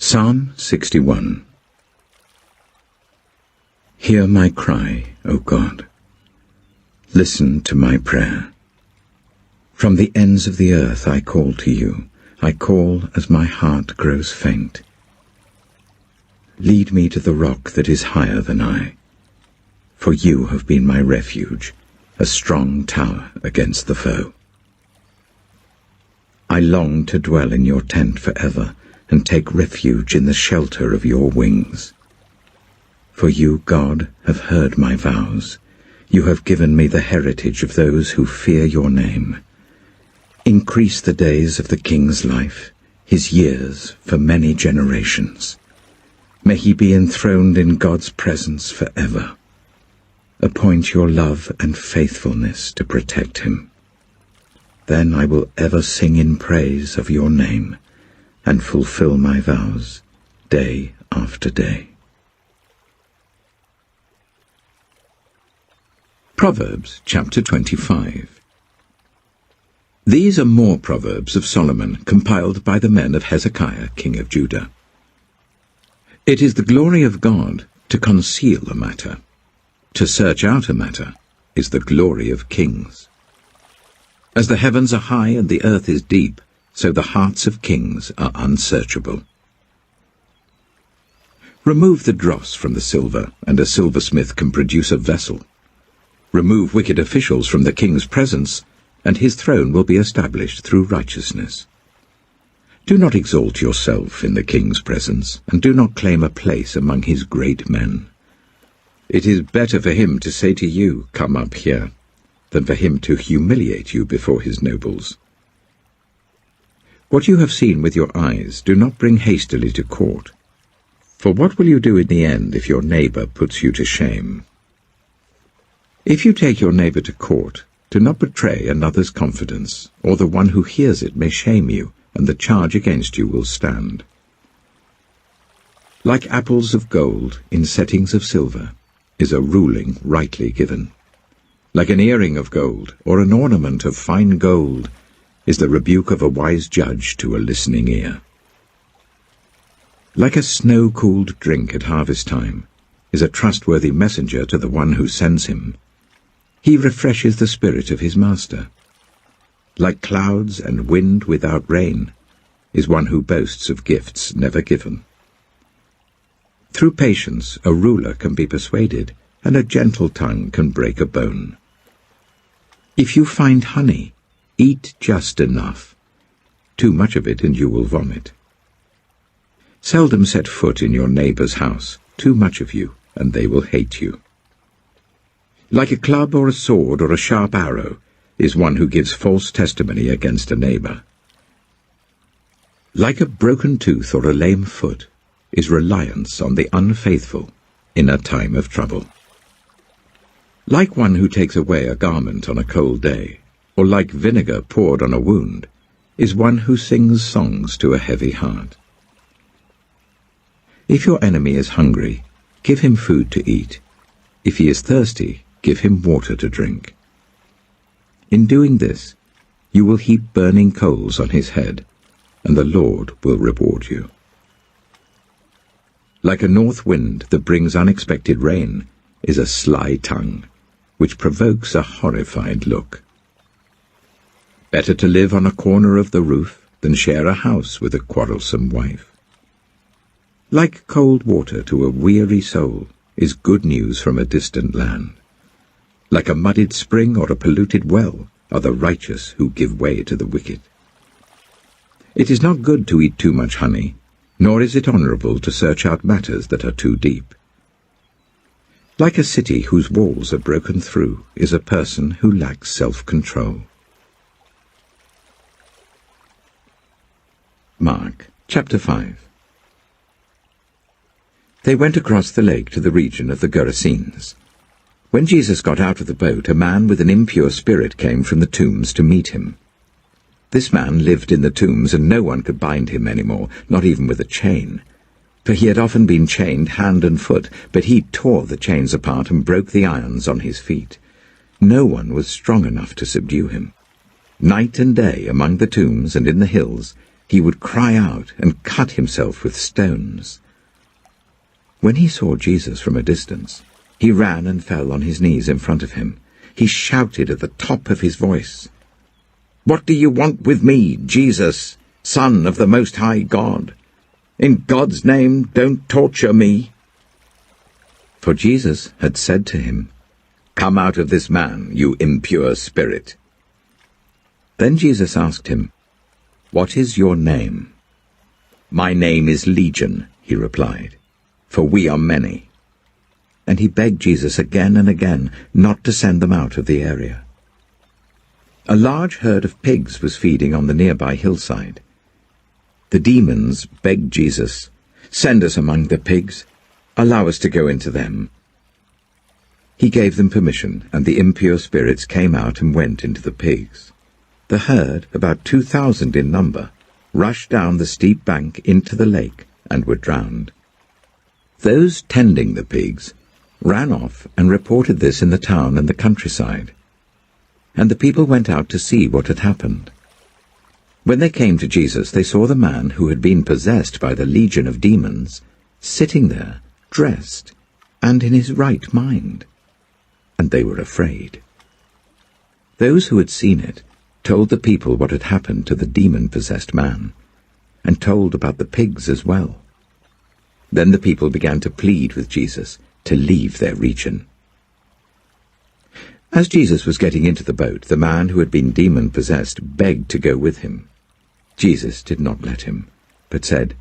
Psalm 61. Hear my cry, O God. Listen to my prayer. From the ends of the earth I call to you. I call as my heart grows faint. Lead me to the rock that is higher than I, for you have been my refuge, a strong tower against the foe. I long to dwell in your tent forever, and take refuge in the shelter of your wings. For you, God, have heard my vows. You have given me the heritage of those who fear your name. Increase the days of the king's life, his years for many generations. May he be enthroned in God's presence forever. Appoint your love and faithfulness to protect him. Then I will ever sing in praise of your name, and fulfill my vows day after day. Proverbs chapter 25. These are more Proverbs of Solomon, compiled by the men of Hezekiah, king of Judah. It is the glory of God to conceal a matter. To search out a matter is the glory of kings. As the heavens are high and the earth is deep, so the hearts of kings are unsearchable. Remove the dross from the silver, and a silversmith can produce a vessel. Remove wicked officials from the king's presence, and his throne will be established through righteousness. Do not exalt yourself in the king's presence, and do not claim a place among his great men. It is better for him to say to you, "Come up here," than for him to humiliate you before his nobles. What you have seen with your eyes, do not bring hastily to court. For what will you do in the end if your neighbor puts you to shame? If you take your neighbor to court, do not betray another's confidence, or the one who hears it may shame you, and the charge against you will stand. Like apples of gold in settings of silver is a ruling rightly given. Like an earring of gold, or an ornament of fine gold, is the rebuke of a wise judge to a listening ear. Like a snow-cooled drink at harvest time is a trustworthy messenger to the one who sends him. He refreshes the spirit of his master. Like clouds and wind without rain is one who boasts of gifts never given. Through patience a ruler can be persuaded, and a gentle tongue can break a bone. If you find honey, eat just enough. Too much of it and you will vomit. Seldom set foot in your neighbor's house. Too much of you, and they will hate you. Like a club or a sword or a sharp arrow is one who gives false testimony against a neighbor. Like a broken tooth or a lame foot is reliance on the unfaithful in a time of trouble. Like one who takes away a garment on a cold day, or like vinegar poured on a wound, is one who sings songs to a heavy heart. If your enemy is hungry, give him food to eat. If he is thirsty, give him water to drink. In doing this, you will heap burning coals on his head, and the Lord will reward you. Like a north wind that brings unexpected rain is a sly tongue, which provokes a horrified look. Better to live on a corner of the roof than share a house with a quarrelsome wife. Like cold water to a weary soul is good news from a distant land. Like a muddied spring or a polluted well are the righteous who give way to the wicked. It is not good to eat too much honey, nor is it honorable to search out matters that are too deep. Like a city whose walls are broken through is a person who lacks self-control. Mark chapter 5. They went across the lake to the region of the Gerasenes. When Jesus got out of the boat, a man with an impure spirit came from the tombs to meet him. This man lived in the tombs, and no one could bind him anymore, not even with a chain. For he had often been chained hand and foot, but he tore the chains apart and broke the irons on his feet. No one was strong enough to subdue him. Night and day, among the tombs and in the hills, he would cry out and cut himself with stones. When he saw Jesus from a distance, he ran and fell on his knees in front of him. He shouted at the top of his voice, "What do you want with me, Jesus, Son of the Most High God? In God's name, don't torture me." For Jesus had said to him, "Come out of this man, you impure spirit." Then Jesus asked him, "What is your name?" "My name is Legion," he replied, "for we are many." And he begged Jesus again and again not to send them out of the area. A large herd of pigs was feeding on the nearby hillside. The demons begged Jesus, "Send us among the pigs. Allow us to go into them." He gave them permission, and the impure spirits came out and went into the pigs. The herd, about 2,000 in number, rushed down the steep bank into the lake and were drowned. Those tending the pigs ran off and reported this in the town and the countryside. And the people went out to see what had happened. When they came to Jesus, they saw the man who had been possessed by the legion of demons sitting there, dressed, and in his right mind. And they were afraid. Those who had seen it told the people what had happened to the demon-possessed man, and told about the pigs as well. Then the people began to plead with Jesus to leave their region. As Jesus was getting into the boat, the man who had been demon-possessed begged to go with him. Jesus did not let him, but said,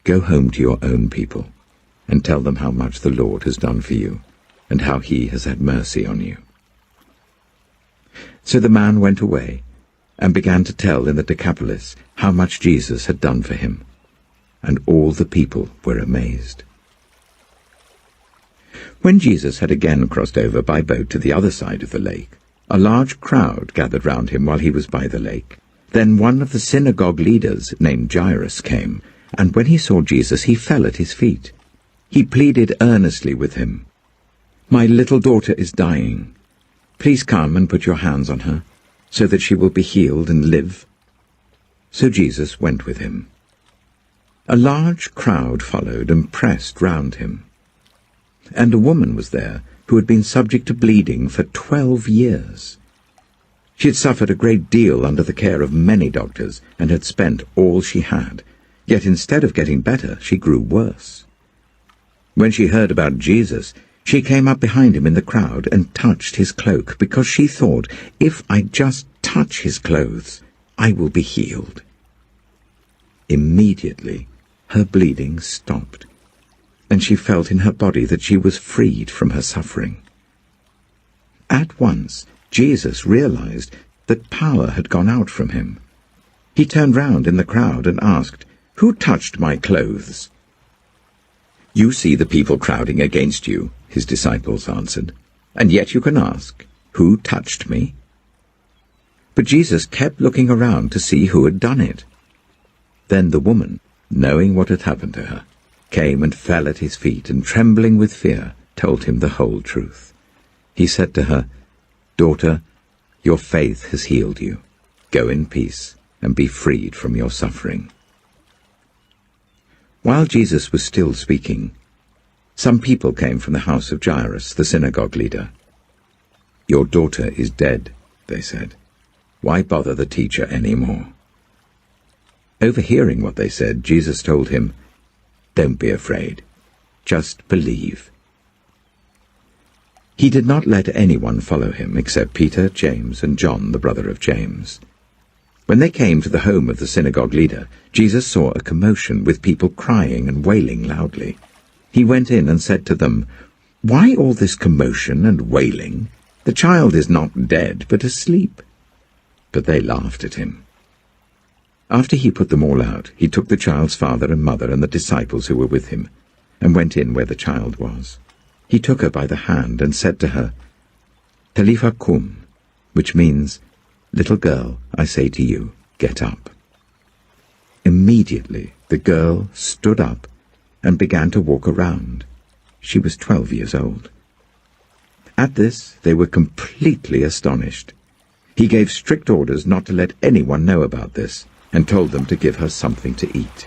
"Go home to your own people, and tell them how much the Lord has done for you, and how he has had mercy on you." So the man went away, and began to tell in the Decapolis how much Jesus had done for him, and all the people were amazed. When Jesus had again crossed over by boat to the other side of the lake, a large crowd gathered round him while he was by the lake. Then one of the synagogue leaders, named Jairus, came, and when he saw Jesus, he fell at his feet. He pleaded earnestly with him, "My little daughter is dying. Please come and put your hands on her, so that she will be healed and live." So Jesus went with him. A large crowd followed and pressed round him. And a woman was there who had been subject to bleeding for 12 years. She had suffered a great deal under the care of many doctors and had spent all she had, yet instead of getting better, she grew worse. When she heard about Jesus, she came up behind him in the crowd and touched his cloak, because she thought, "If I just touch his clothes, I will be healed." Immediately, her bleeding stopped, and she felt in her body that she was freed from her suffering. At once, Jesus realized that power had gone out from him. He turned round in the crowd and asked, "Who touched my clothes?" "You see the people crowding against you," his disciples answered, "and yet you can ask, 'Who touched me?'" But Jesus kept looking around to see who had done it. Then the woman, knowing what had happened to her, came and fell at his feet, and trembling with fear, told him the whole truth. He said to her, "Daughter, your faith has healed you. Go in peace and be freed from your suffering." While Jesus was still speaking, some people came from the house of Jairus, the synagogue leader. "Your daughter is dead," they said. "Why bother the teacher any more?" Overhearing what they said, Jesus told him, "Don't be afraid. Just believe." He did not let anyone follow him except Peter, James, and John, the brother of James. When they came to the home of the synagogue leader, Jesus saw a commotion with people crying and wailing loudly. He went in and said to them, "Why all this commotion and wailing? The child is not dead, but asleep." But they laughed at him. After he put them all out, he took the child's father and mother and the disciples who were with him, and went in where the child was. He took her by the hand and said to her, "Talitha kum," which means, "Little girl, I say to you, get up." Immediately the girl stood up and began to walk around. She was 12 years old. At this they were completely astonished. He gave strict orders not to let anyone know about this, and told them to give her something to eat.